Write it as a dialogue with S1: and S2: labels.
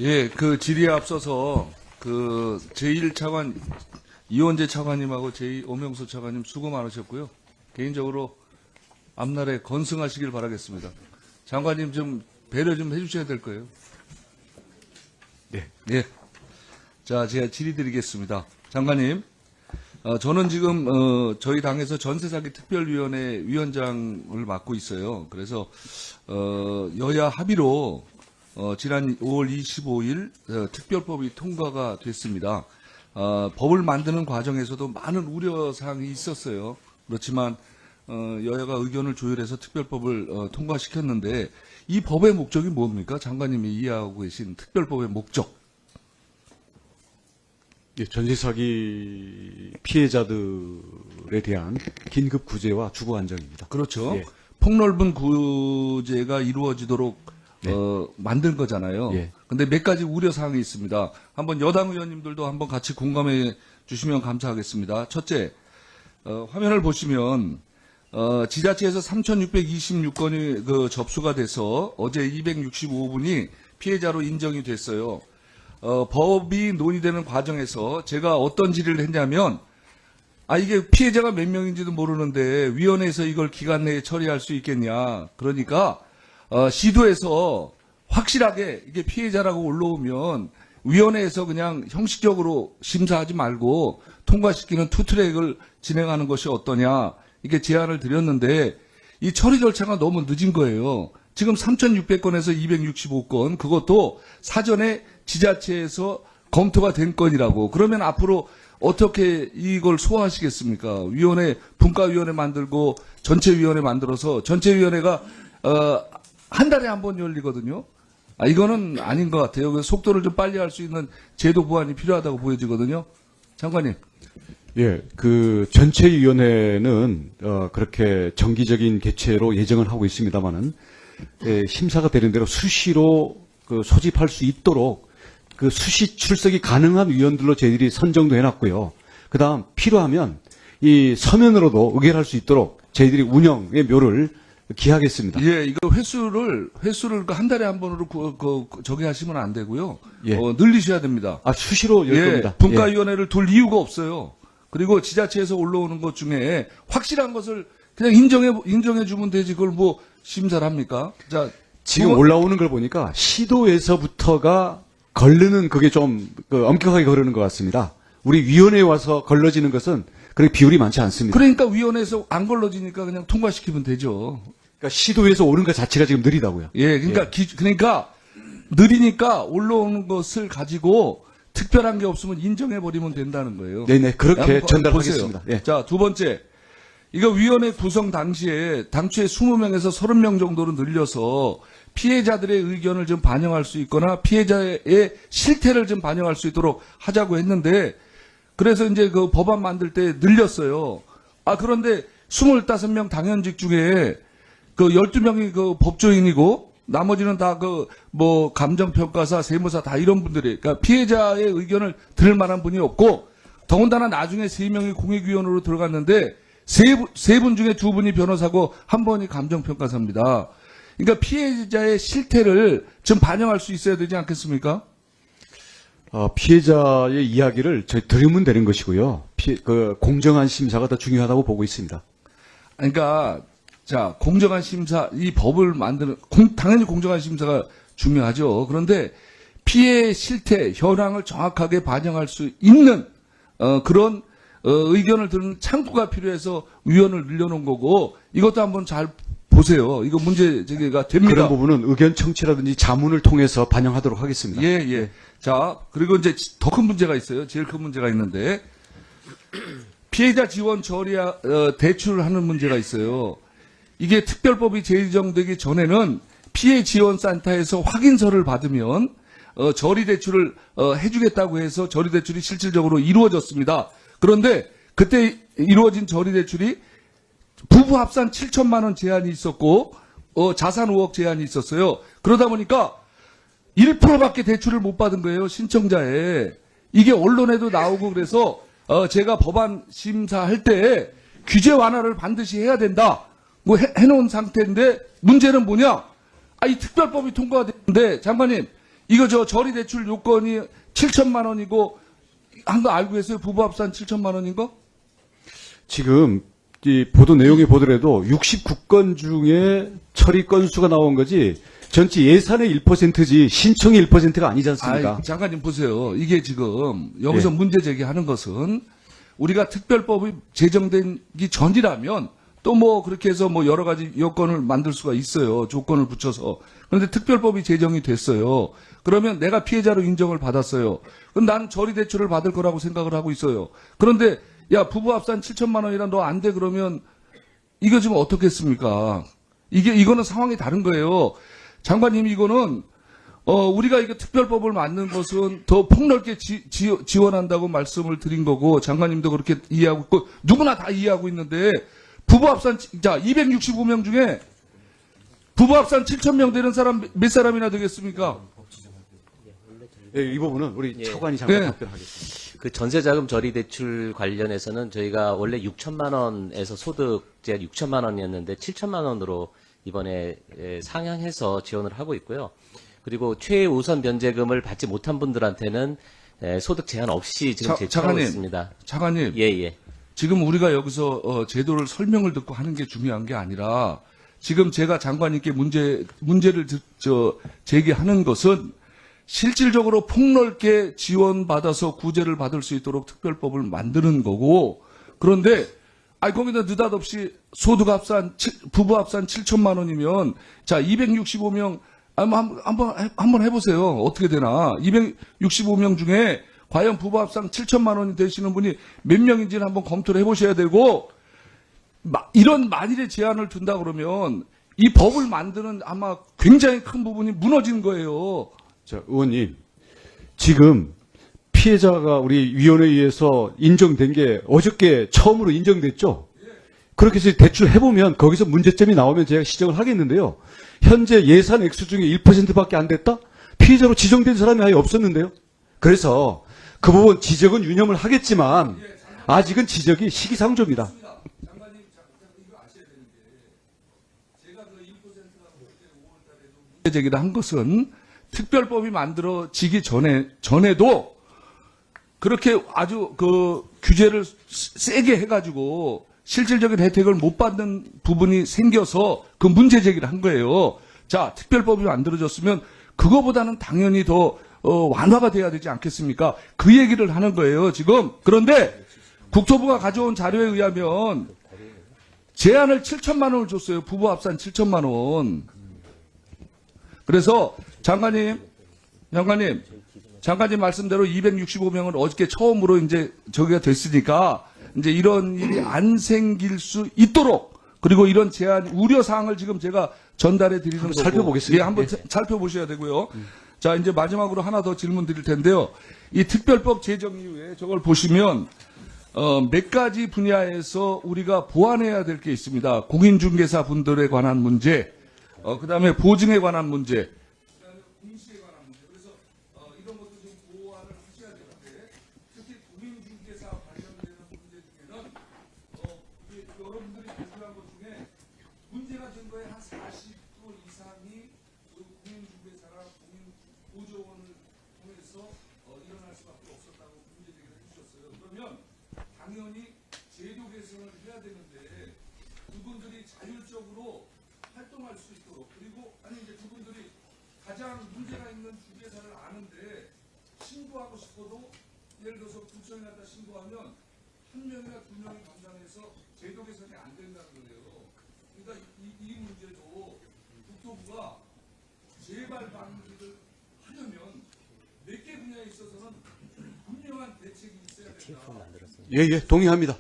S1: 예, 그 질의에 앞서서 그 제1차관 이원재 차관님하고 제2 오명수 차관님 수고 많으셨고요. 개인적으로 앞날에 건승하시길 바라겠습니다. 장관님 좀 배려 좀 해주셔야 될 거예요.
S2: 네.
S1: 예. 자, 제가 질의 드리겠습니다. 장관님, 저는 지금 저희 당에서 전세사기 특별위원회 위원장을 맡고 있어요. 그래서 여야 합의로 지난 5월 25일 특별법이 통과가 됐습니다. 법을 만드는 과정에서도 많은 우려사항이 있었어요. 그렇지만 여야가 의견을 조율해서 특별법을 통과시켰는데 이 법의 목적이 뭡니까? 장관님이 이해하고 계신 특별법의 목적.
S2: 예, 전세 사기 피해자들에 대한 긴급 구제와 주거 안정입니다.
S1: 그렇죠.
S2: 예.
S1: 폭넓은 구제가 이루어지도록
S2: 네.
S1: 만든 거잖아요.
S2: 예.
S1: 근데 몇 가지 우려 사항이 있습니다. 한번 여당 의원님들도 한번 같이 공감해 주시면 감사하겠습니다. 첫째, 화면을 보시면 지자체에서 3,626건이 접수가 돼서 어제 265분이 피해자로 인정이 됐어요. 법이 논의되는 과정에서 제가 어떤 질의를 했냐면, 이게 피해자가 몇 명인지도 모르는데 위원회에서 이걸 기간 내에 처리할 수 있겠냐. 그러니까 시도에서 확실하게 이게 피해자라고 올라오면 위원회에서 그냥 형식적으로 심사하지 말고 통과시키는 투트랙을 진행하는 것이 어떠냐. 이게 제안을 드렸는데 이 처리 절차가 너무 늦은 거예요. 지금 3,600건에서 265건, 그것도 사전에 지자체에서 검토가 된 건이라고. 그러면 앞으로 어떻게 이걸 소화하시겠습니까? 위원회, 분과위원회 만들고 전체위원회 만들어서 전체위원회가 한 달에 한 번 열리거든요. 이거는 아닌 것 같아요. 그래서 속도를 좀 빨리 할 수 있는 제도 보완이 필요하다고 보여지거든요. 장관님.
S2: 예, 그 전체위원회는 그렇게 정기적인 개최로 예정을 하고 있습니다만은 심사가 되는 대로 수시로 소집할 수 있도록 그 수시 출석이 가능한 위원들로 저희들이 선정도 해놨고요. 그다음 필요하면 이 서면으로도 의결할 수 있도록 저희들이 운영의 묘를 기하겠습니다.
S1: 예, 이거 횟수를 한 달에 한 번으로 저기 하시면 안 되고요.
S2: 예.
S1: 늘리셔야 됩니다.
S2: 수시로 열 겁니다.
S1: 분과위원회를 둘 이유가 없어요. 그리고 지자체에서 올라오는 것 중에 확실한 것을 그냥 인정해 주면 되지 그걸 뭐 심사를 합니까? 자,
S2: 지금 올라오는 걸 보니까 시도에서부터가 걸르는 그게 좀 엄격하게 거르는 것 같습니다. 우리 위원회에 와서 걸러지는 것은 그렇게 비율이 많지 않습니다.
S1: 그러니까 위원회에서 안 걸러지니까 그냥 통과시키면 되죠.
S2: 그러니까 시도에서 오는 것 자체가 지금 느리다고요.
S1: 예, 그러니까 그러니까 느리니까 올라오는 것을 가지고 특별한 게 없으면 인정해 버리면 된다는 거예요.
S2: 네네, 그렇게
S1: 한번
S2: 전달하겠습니다.
S1: 보세요.
S2: 예.
S1: 자, 두 번째. 이거 위원회 구성 당시에 당초에 20명에서 30명 정도로 늘려서 피해자들의 의견을 좀 반영할 수 있거나 피해자의 실태를 좀 반영할 수 있도록 하자고 했는데 그래서 이제 그 법안 만들 때 늘렸어요. 그런데 25명 당연직 중에 그 12명이 그 법조인이고 나머지는 다 감정평가사, 세무사 다 이런 분들이, 그러니까 피해자의 의견을 들을 만한 분이 없고 더군다나 나중에 3명이 공익위원으로 들어갔는데 세 분 중에 2분이 변호사고 1분이 감정평가사입니다. 그러니까 피해자의 실태를 좀 반영할 수 있어야 되지 않겠습니까?
S2: 피해자의 이야기를 저희 들으면 되는 것이고요. 공정한 심사가 더 중요하다고 보고 있습니다.
S1: 그러니까 자, 공정한 심사, 이 법을 만드는 당연히 공정한 심사가 중요하죠. 그런데 피해 실태, 현황을 정확하게 반영할 수 있는 그런 의견을 듣는 창구가 필요해서 위원을 늘려놓은 거고 이것도 한번 잘 보세요. 이거 문제 제기가 됩니다.
S2: 그런 부분은 의견 청취라든지 자문을 통해서 반영하도록 하겠습니다.
S1: 예, 예. 자, 그리고 이제 더 큰 문제가 있어요. 제일 큰 문제가 있는데 피해자 지원 대출을 하는 문제가 있어요. 이게 특별법이 제정되기 전에는 피해 지원 센터에서 확인서를 받으면 저리 대출을 해주겠다고 해서 저리 대출이 실질적으로 이루어졌습니다. 그런데 그때 이루어진 저리 대출이 부부 합산 7천만 원 제한이 있었고 자산 5억 제한이 있었어요. 그러다 보니까 1%밖에 대출을 못 받은 거예요. 신청자에. 이게 언론에도 나오고 그래서 제가 법안 심사할 때 규제 완화를 반드시 해야 된다. 해놓은 상태인데 문제는 뭐냐? 이 특별법이 통과됐는데 장관님 이거 저 저리 대출 요건이 7천만 원이고 한 거 알고 계세요? 부부 합산 7천만 원인 거?
S2: 지금 이 보도 내용에 보더라도 69건 중에 처리 건수가 나온 거지 전체 예산의 1%지 신청의 1%가 아니지 않습니까?
S1: 아이, 장관님 보세요. 이게 지금 여기서
S2: 예.
S1: 문제 제기하는 것은 우리가 특별법이 제정되기 전이라면 또 뭐 그렇게 해서 뭐 여러 가지 여건을 만들 수가 있어요. 조건을 붙여서. 그런데 특별법이 제정이 됐어요. 그러면 내가 피해자로 인정을 받았어요. 그럼 나는 저리 대출을 받을 거라고 생각을 하고 있어요. 그런데 야 부부 합산 7천만 원이라 너 안 돼 그러면 이거 지금 어떻겠습니까? 이거는 상황이 다른 거예요. 장관님 이거는 우리가 이거 특별법을 만든 것은 더 폭넓게 지원한다고 말씀을 드린 거고 장관님도 그렇게 이해하고 있고 누구나 다 이해하고 있는데 부부 합산 자 265명 중에 부부 합산 7천 명 되는 사람 몇 사람이나 되겠습니까?
S2: 예, 이 부분은 우리
S3: 예.
S2: 차관이 잠깐
S1: 네.
S2: 답변하겠습니다.
S3: 그 전세자금 처리 대출 관련해서는 저희가 원래 6천만 원에서 소득제 6천만 원이었는데 7천만 원으로 이번에 상향해서 지원을 하고 있고요. 그리고 최우선 면제금을 받지 못한 분들한테는 소득 제한 없이 지금 제출하고
S1: 차관님,
S3: 있습니다.
S1: 차관님
S3: 예.
S1: 지금 우리가 여기서 제도를 설명을 듣고 하는 게 중요한 게 아니라 지금 제가 장관님께 문제를 제기하는 것은 실질적으로 폭넓게 지원받아서 구제를 받을 수 있도록 특별법을 만드는 거고 그런데 거기다 느닷없이 소득 합산 부부 합산 7천만 원이면 자 265명 한번 해보세요. 어떻게 되나 265명 중에 과연 부부 합산 7천만 원이 되시는 분이 몇 명인지는 한번 검토를 해보셔야 되고 이런 만일의 제한을 둔다 그러면 이 법을 만드는 아마 굉장히 큰 부분이 무너진 거예요.
S2: 자, 의원님. 지금 피해자가 우리 위원회에 의해서 인정된 게 어저께 처음으로 인정됐죠? 그렇게 해서 대출해보면 거기서 문제점이 나오면 제가 시정을 하겠는데요. 현재 예산 액수 중에 1%밖에 안 됐다? 피해자로 지정된 사람이 아예 없었는데요. 그래서 그 부분 지적은 유념을 하겠지만 아직은 지적이 시기상조입니다.
S1: 장관님, 이거 아셔야 되는 게 제가 그 1%가 그때 5월달에도 문제 제기를 한 것은 특별법이 만들어지기 전에도 그렇게 아주 그 규제를 세게 해가지고 실질적인 혜택을 못 받는 부분이 생겨서 그 문제 제기를 한 거예요. 자, 특별법이 만들어졌으면 그거보다는 당연히 더 완화가 돼야 되지 않겠습니까? 그 얘기를 하는 거예요, 지금. 그런데 국토부가 가져온 자료에 의하면 제한을 7천만 원을 줬어요. 부부 합산 7천만 원. 그래서 장관님 말씀대로 265명은 어저께 처음으로 이제 저기가 됐으니까 이제 이런 일이 안 생길 수 있도록 그리고 이런 제한 우려 사항을 지금 제가 전달해 드리는 거고
S2: 살펴보겠습니다.
S1: 예, 한번 살펴보셔야 되고요. 자, 이제 마지막으로 하나 더 질문 드릴 텐데요. 이 특별법 제정 이후에 저걸 보시면 몇 가지 분야에서 우리가 보완해야 될 게 있습니다. 공인중개사 분들에 관한 문제, 그다음에 보증에 관한 문제, 그다음에 공시에 관한 문제. 그래서 이런 것도 좀 보완을 하셔야 되는데 특히 공인중개사 관련되는 문제 중에는 이게 여러분들이 발표한 것 중에 문제가 된 거에 한 40% 이상이 그 공인중개사나 공인보조원을 통해서 일어날 수밖에 없었다고 문제 제기를 해주셨어요. 그러면 당연히 제도 개선을 해야 되는데 그분들이 자율적으로 활동할 수 있도록 그리고 이제 그분들이 가장 문제가 있는 중개사를 아는데 신고하고 싶어도 예를 들어서 구청에 갖다 신고하면 한 명이나 두 명이 감당해서 제도 개선이 안 된다는 거예요. 그러니까 이 문제도 국토부가 재발 방지를 하려면 몇 개 분야에 있어서는 분명한 대책이 있어야 된다.
S2: 예, 동의합니다.